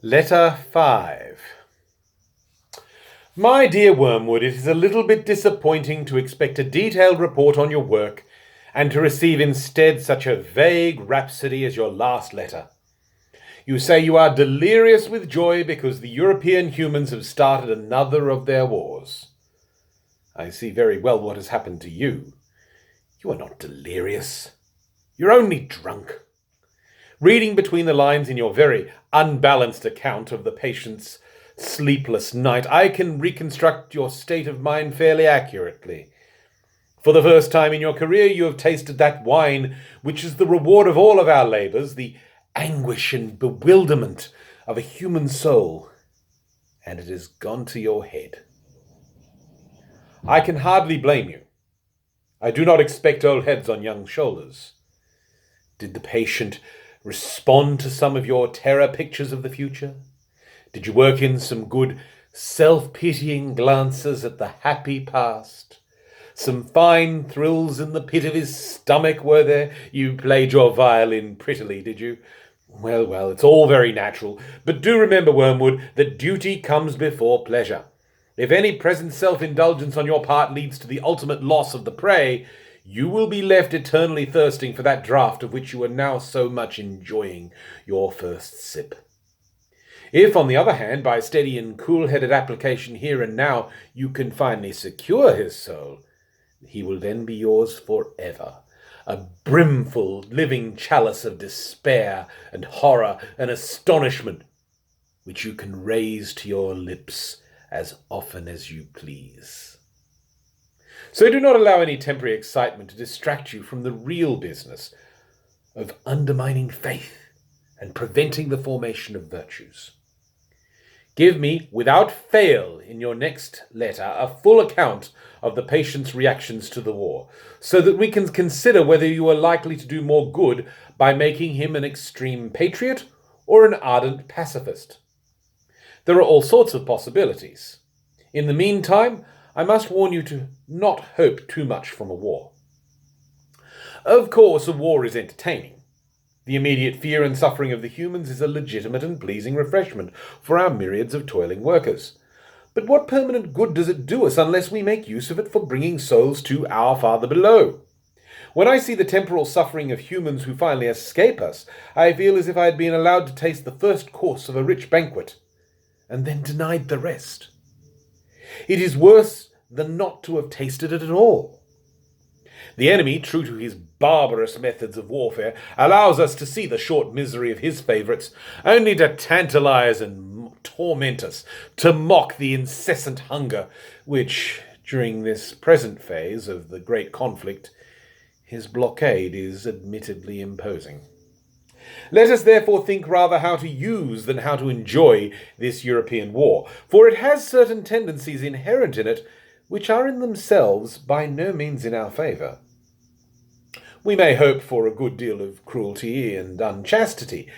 Letter 5. My dear Wormwood, it is a little bit disappointing to expect a detailed report on your work and to receive instead such a vague rhapsody as your last letter. You say you are delirious with joy because the European humans have started another of their wars. I see very well what has happened to you. You are not delirious. You're only drunk. Reading between the lines in your very unbalanced account of the patient's sleepless night, I can reconstruct your state of mind fairly accurately. For the first time in your career, you have tasted that wine which is the reward of all of our labours, the anguish and bewilderment of a human soul, and it has gone to your head. I can hardly blame you. I do not expect old heads on young shoulders. Did the patient respond to some of your terror pictures of the future? Did you work in some good self-pitying glances at the happy past? Some fine thrills in the pit of his stomach, were there? You played your violin prettily, did you? Well, it's all very natural, but do remember, Wormwood, that duty comes before pleasure. If any present self-indulgence on your part leads to the ultimate loss of the prey, you will be left eternally thirsting for that draught of which you are now so much enjoying your first sip. If, on the other hand, by steady and cool-headed application here and now, you can finally secure his soul, he will then be yours forever, a brimful, living chalice of despair and horror and astonishment, which you can raise to your lips as often as you please. So do not allow any temporary excitement to distract you from the real business of undermining faith and preventing the formation of virtues. Give me, without fail, in your next letter, a full account of the patient's reactions to the war, so that we can consider whether you are likely to do more good by making him an extreme patriot or an ardent pacifist. There are all sorts of possibilities. In the meantime, I must warn you to not hope too much from a war. Of course, a war is entertaining. The immediate fear and suffering of the humans is a legitimate and pleasing refreshment for our myriads of toiling workers. But what permanent good does it do us unless we make use of it for bringing souls to our Father below? When I see the temporal suffering of humans who finally escape us, I feel as if I had been allowed to taste the first course of a rich banquet, and then denied the rest. It is worse than not to have tasted it at all. The enemy, true to his barbarous methods of warfare, allows us to see the short misery of his favourites, only to tantalize and torment us, to mock the incessant hunger which, during this present phase of the great conflict, his blockade is admittedly imposing. Let us therefore think rather how to use than how to enjoy this European war, for it has certain tendencies inherent in it which are in themselves by no means in our favour. We may hope for a good deal of cruelty and unchastity,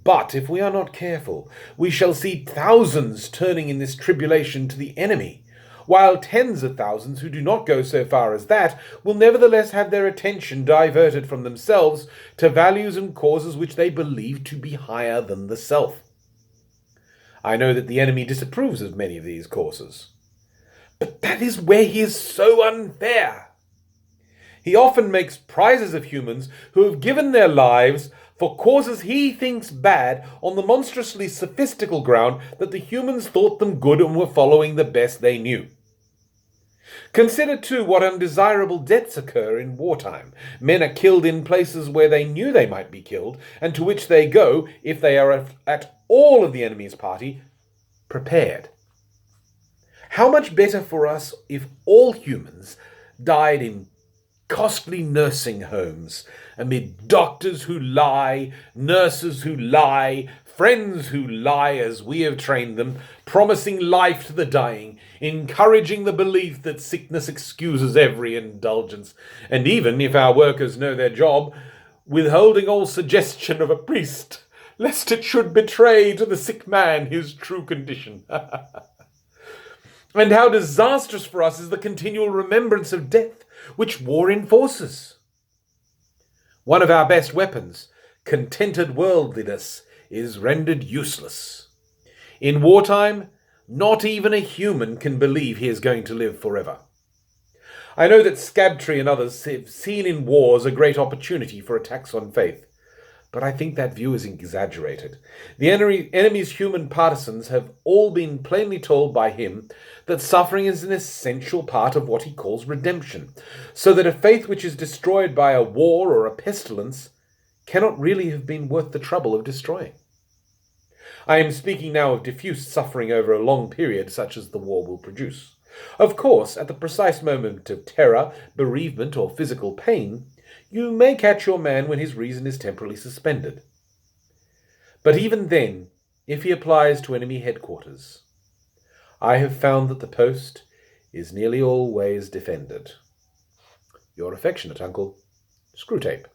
but if we are not careful, we shall see thousands turning in this tribulation to the enemy, while tens of thousands who do not go so far as that will nevertheless have their attention diverted from themselves to values and causes which they believe to be higher than the self. I know that the enemy disapproves of many of these causes, but that is where he is so unfair. He often makes prizes of humans who have given their lives for causes he thinks bad on the monstrously sophistical ground that the humans thought them good and were following the best they knew. Consider, too, what undesirable deaths occur in wartime. Men are killed in places where they knew they might be killed, and to which they go, if they are at all of the enemy's party, prepared. How much better for us if all humans died in costly nursing homes, amid doctors who lie, nurses who lie, friends who lie as we have trained them, promising life to the dying, encouraging the belief that sickness excuses every indulgence, and even, if our workers know their job, withholding all suggestion of a priest, lest it should betray to the sick man his true condition. And how disastrous for us is the continual remembrance of death, which war enforces. One of our best weapons, contented worldliness, is rendered useless. In wartime, not even a human can believe he is going to live forever. I know that Scabtree and others have seen in wars a great opportunity for attacks on faith, but I think that view is exaggerated. The enemy's human partisans have all been plainly told by him that suffering is an essential part of what he calls redemption, so that a faith which is destroyed by a war or a pestilence cannot really have been worth the trouble of destroying. I am speaking now of diffuse suffering over a long period such as the war will produce. Of course, at the precise moment of terror, bereavement, or physical pain, you may catch your man when his reason is temporarily suspended. But even then, if he applies to enemy headquarters, I have found that the post is nearly always defended. Your affectionate uncle, Screwtape.